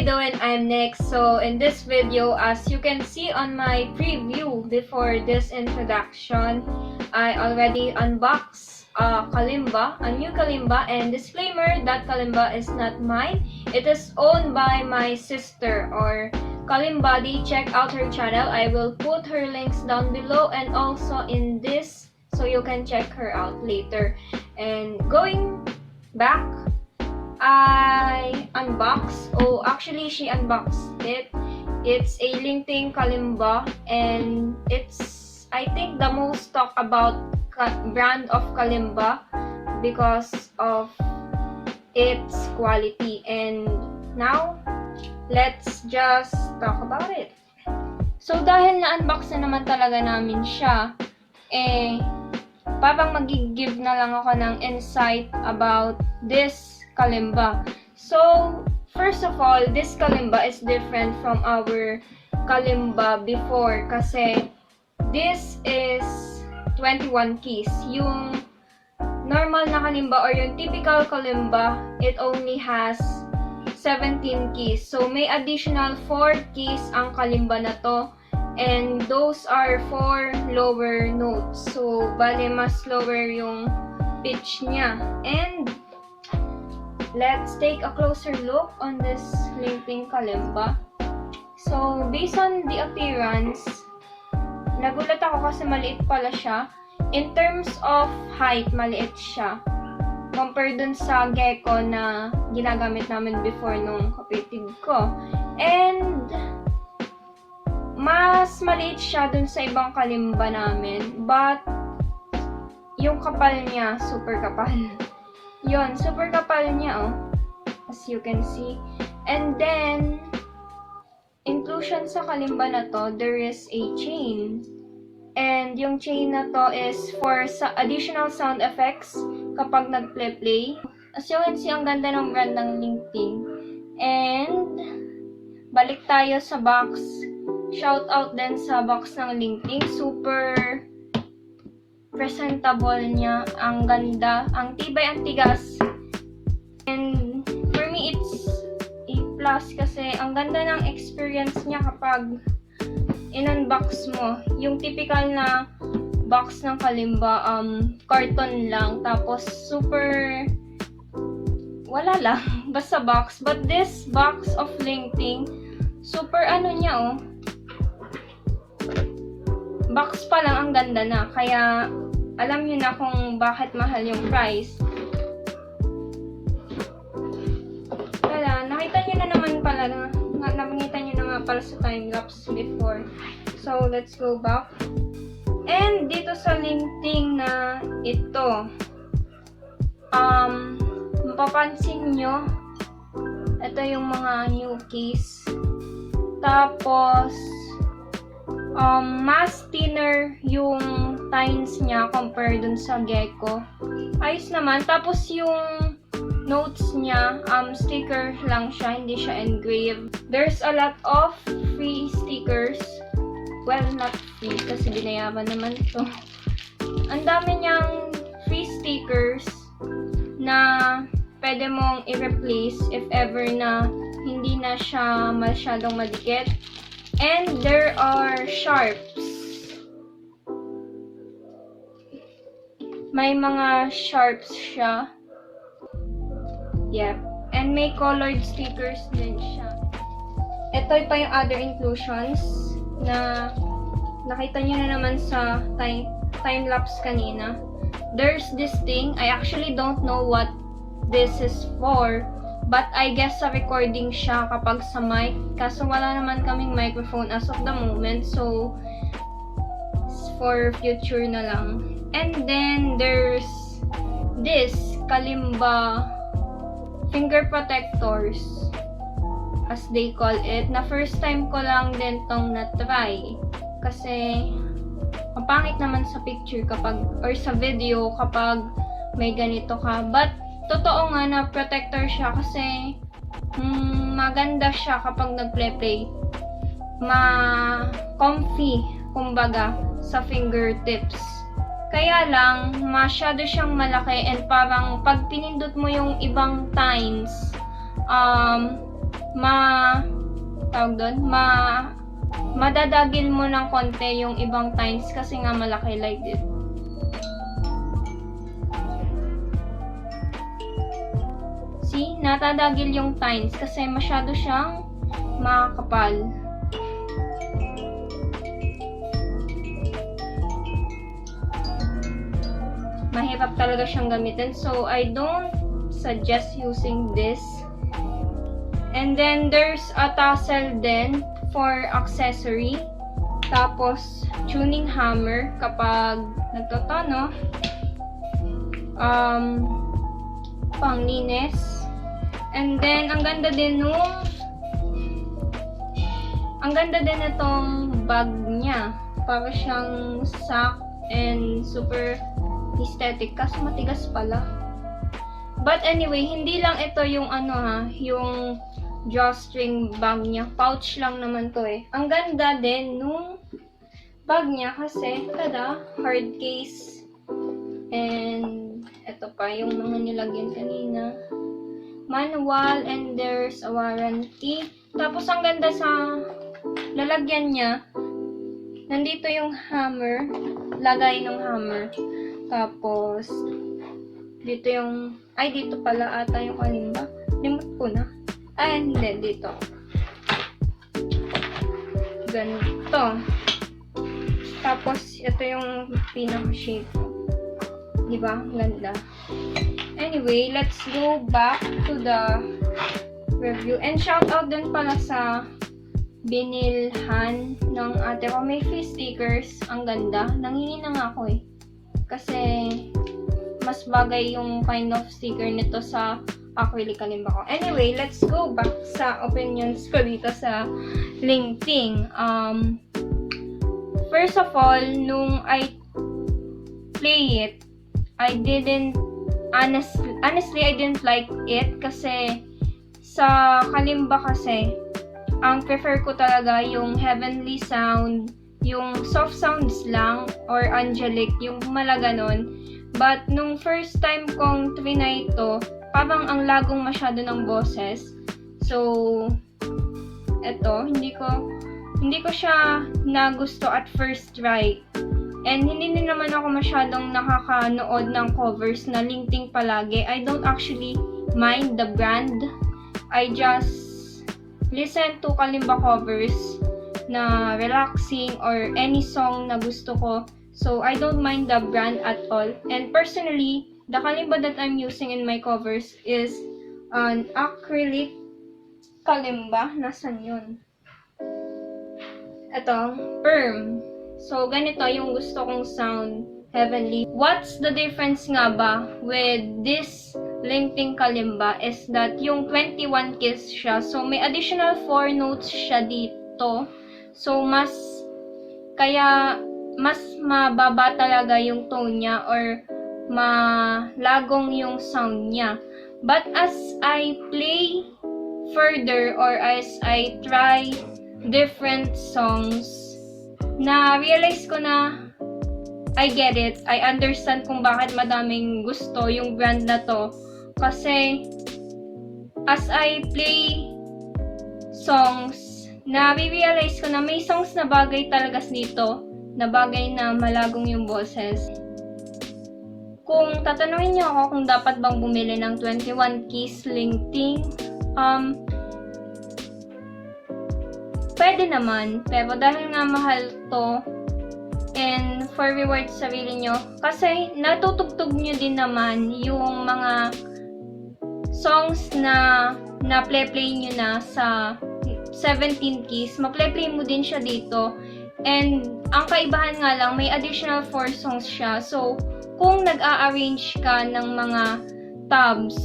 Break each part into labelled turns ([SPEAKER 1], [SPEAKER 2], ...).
[SPEAKER 1] you doing? I'm next. So in this video, as you can see on my preview before this introduction, I already unboxed Kalimba, a new Kalimba, and disclaimer that Kalimba is not mine. It is owned by my sister or Kalimbody. Check out her channel. I will put her links down below and also in this so you can check her out later. And going back, I unboxed, actually she unboxed it. It's a LINGTING Kalimba and it's, I think, the most talked about brand of Kalimba because of its quality. And now, let's just talk about it. So dahil na-unbox na naman talaga namin siya, parang mag-give na lang ako ng insight about this Kalimba. So, first of all, this Kalimba is different from our Kalimba before kasi this is 21 keys. Yung normal na Kalimba or yung typical Kalimba, it only has 17 keys. So, may additional 4 keys ang Kalimba na to. And those are for lower notes. So, bale mas lower yung pitch niya. And let's take a closer look on this LINGTING Kalimba. So, based on the appearance, nagulat ako kasi maliit pala siya. In terms of height, maliit siya. Compared dun sa gecko na ginagamit namin before nung kapatid ko. And mas maliit siya dun sa ibang Kalimba namin. But yung kapal niya, super kapal. Yun, super kapal niya, as you can see. And then, inclusion sa Kalimba na to, there is a chain. And yung chain na to is for additional sound effects kapag nag-play. As you can see, ang ganda ng brand ng LINGTING. And, balik tayo sa box. Shout out din sa box ng LINGTING. Super presentable niya. Ang ganda. Ang tibay, ang tigas. And for me, it's a plus kasi ang ganda ng experience niya kapag in-unbox mo. Yung typical na box ng Kalimba, carton lang. Tapos super wala lang. Basta box. But this box of LINGTING, super niya, box pa lang ang ganda na. Kaya, alam nyo na kung bakit mahal yung price. Kaya, nakita nyo na naman pala, nakita nyo na nga pala sa time-lapse before. So, let's go back. And, dito sa LINGTING na ito, mapapansin nyo, ito yung mga new keys. Tapos, mas thinner yung tines niya compared dun sa gecko. Ayos naman. Tapos yung notes niya, sticker lang siya, hindi siya engraved. There's a lot of free stickers. Well, not free kasi binayaran naman to. Ang dami niyang free stickers na pwede mong i-replace if ever na hindi na siya masyadong madikit. And there are sharps. May mga sharps siya. Yep. And may colored stickers din siya. Ito pa yung other inclusions na nakita nyo na naman sa time-lapse kanina. There's this thing. I actually don't know what this is for. But I guess sa recording siya kapag sa mic. Kaso wala naman kaming microphone as of the moment. So, for future na lang. And then, there's this Kalimba finger protectors. As they call it. Na first time ko lang din tong na-try. Kasi, ang pangit naman sa picture kapag, or sa video kapag may ganito ka. But, totoo nga na protector siya kasi maganda siya kapag nag-play. Ma-comfy, kumbaga, sa fingertips. Kaya lang, masyado siyang malaki and parang pag pinindot mo yung ibang times, madadagil mo ng konti yung ibang times kasi nga malaki like this. See, natadagil yung times kasi masyado siyang makapal. Mahirap talaga siyang gamitin. So, I don't suggest using this. And then, there's a tassel din for accessory. Tapos, tuning hammer kapag nagtotono. Panglinis. And then, ang ganda din itong bag niya. Para siyang sack and super aesthetic kasi matigas pala. But anyway, hindi lang ito yung yung drawstring bag niya. Pouch lang naman to eh. Ang ganda din nung bag niya kasi, tada, hard case. And ito pa yung mga nilagyan kanina. Manual and there's a warranty. Tapos ang ganda sa lalagyan niya, nandito yung hammer, lagay ng hammer. Tapos, dito yung, dito pala ata yung kalimba. Limot ko na. Hindi, dito. Ganito. Tapos, ito yung pinaka-shape. Diba? Ganda. Anyway, let's go back to the review. And shout out din pala sa binilhan ng ate ko. May free stickers. Ang ganda. Nanghingi na nga ako eh. Kasi, mas bagay yung kind of sticker nito sa acrylic kalimba ko. Anyway, let's go back sa opinions ko dito sa LINGTING. First of all, nung I play it, honestly, I didn't like it kasi sa kalimba kasi, ang prefer ko talaga yung heavenly sound, yung soft sounds lang, or angelic, yung malaganon. But, nung first time kong trinay ito, parang ang lagong masyado ng boses. So, eto, hindi ko siya nagusto at first try. And hindi din naman ako masyadong nakakanood ng covers na LINGTING palagi. I don't actually mind the brand. I just listen to kalimba covers na relaxing or any song na gusto ko. So, I don't mind the brand at all. And personally, the kalimba that I'm using in my covers is an acrylic kalimba. Nasaan yun? Ito, perm. So, ganito yung gusto kong sound, heavenly. What's the difference nga ba with this LINGTING kalimba is that yung 21 keys siya. So, may additional 4 notes siya dito. So, mas mababa talaga yung tone niya or malagong yung sound niya. But as I play further or as I try different songs, na-realize ko na I get it. I understand kung bakit madaming gusto yung brand na to. Kasi as I play songs, na-realize ko na may songs na bagay talaga dito, na bagay na malagong yung boses. Kung tatanungin niyo ako kung dapat bang bumili ng 21 keys LINGTING, pwede naman, pero dahil nga mahal to, and for reward sa sarili nyo, kasi natutugtog nyo din naman yung mga songs na play nyo na sa 17 keys, ma-play mo din siya dito. And ang kaibahan nga lang, may additional 4 songs siya. So, kung nag-a-arrange ka ng mga tabs,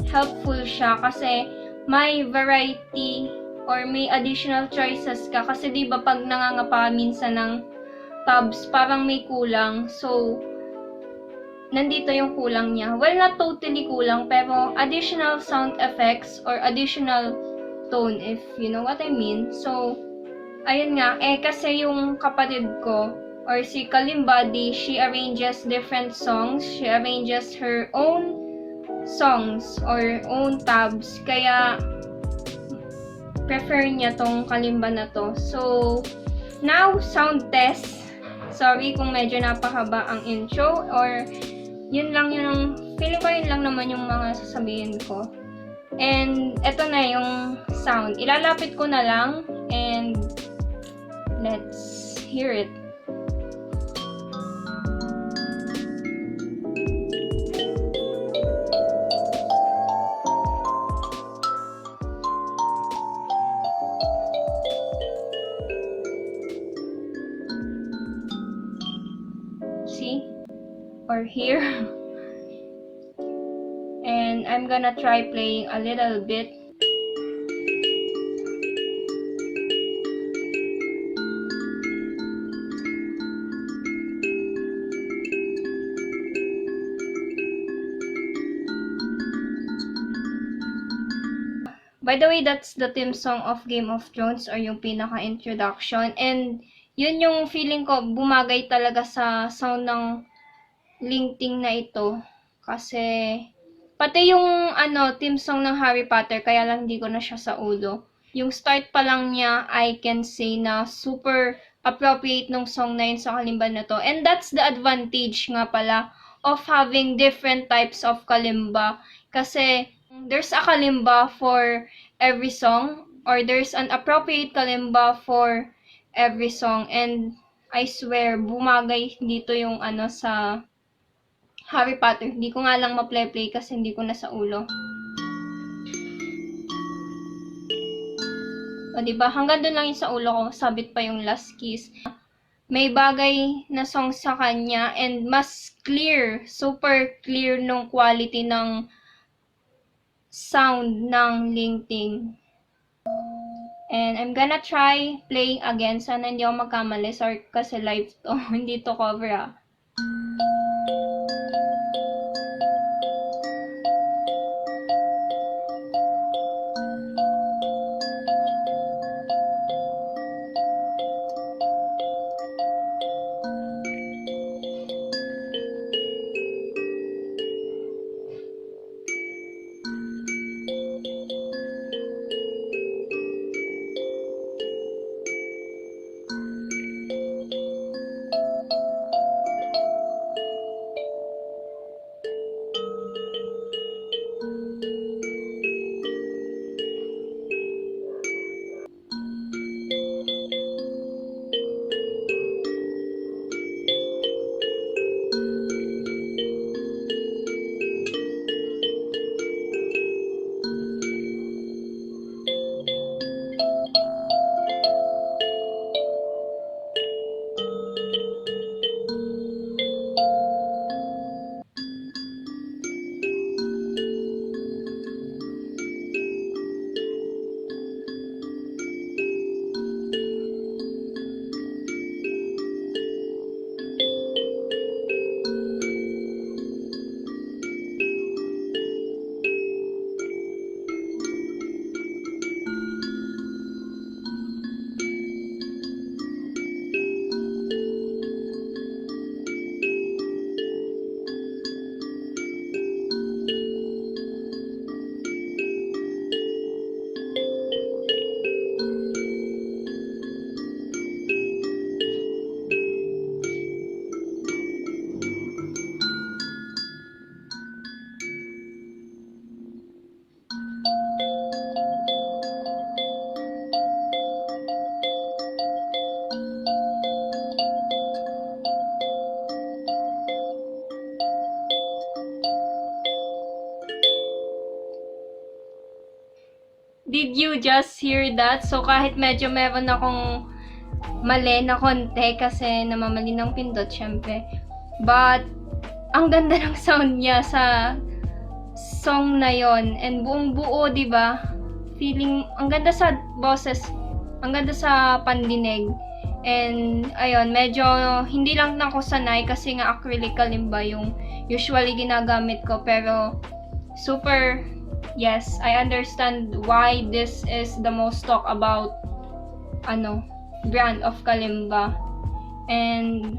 [SPEAKER 1] helpful siya kasi may variety or may additional choices ka. Kasi diba pag nangangapa minsan ng tabs, parang may kulang. So, nandito yung kulang niya. Well, not totally kulang, pero additional sound effects or additional tone, if you know what I mean. So, ayun nga, kasi yung kapatid ko, or si Kalimba, she arranges different songs. She arranges her own songs or own tabs. Kaya, prefer niya tong Kalimba na to. So, now, sound test. Sorry kung medyo napahaba ang intro or yun lang feeling ko yun lang naman yung mga sasabihin ko. And eto na yung sound. Ilalapit ko na lang and let's hear it. See? Or hear? And I'm gonna try playing a little bit. By the way, that's the theme song of Game of Thrones or yung pinaka-introduction. And yun yung feeling ko bumagay talaga sa sound ng LINGTING na ito. Kasi pati yung theme song ng Harry Potter, kaya lang hindi ko na siya sa ulo. Yung start pa lang niya, I can say na super appropriate nung song na yun sa Kalimba na to. And that's the advantage nga pala of having different types of Kalimba. Kasi there's a Kalimba for every song or there's an appropriate Kalimba for every song. And I swear, bumagay dito yung sa Harry Potter. Hindi ko nga lang ma-play kasi hindi ko na sa ulo. O diba? Hanggang doon lang yung sa ulo ko. Sabit pa yung Last Kiss. May bagay na song sa kanya and mas clear, super clear nung quality ng sound ng LINGTING. And I'm gonna try playing again. Sana hindi ako magkamali. Sorry kasi live to. Hindi to cover Did you just hear that? So, kahit medyo meron akong mali na konti kasi namamali ng pindot, syempre. But, ang ganda ng sound niya sa song na yon. And buong buo, diba? Feeling, ang ganda sa boses, ang ganda sa pandinig. And, ayun, medyo hindi lang ako sanay kasi nga acrylic kalimba yung usually ginagamit ko. Pero, super, yes, I understand why this is the most talk about, brand of kalimba. And,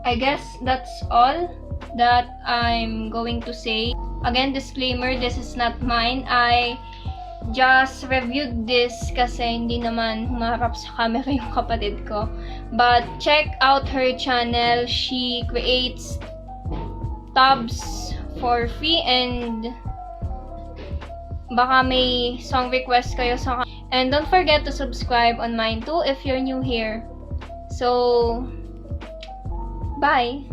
[SPEAKER 1] I guess that's all that I'm going to say. Again, disclaimer, this is not mine. I just reviewed this kasi hindi naman humarap sa camera yung kapatid ko. But check out her channel. She creates tabs for free and baka may song request kayo sa. And don't forget to subscribe on mine too if you're new here. So, bye!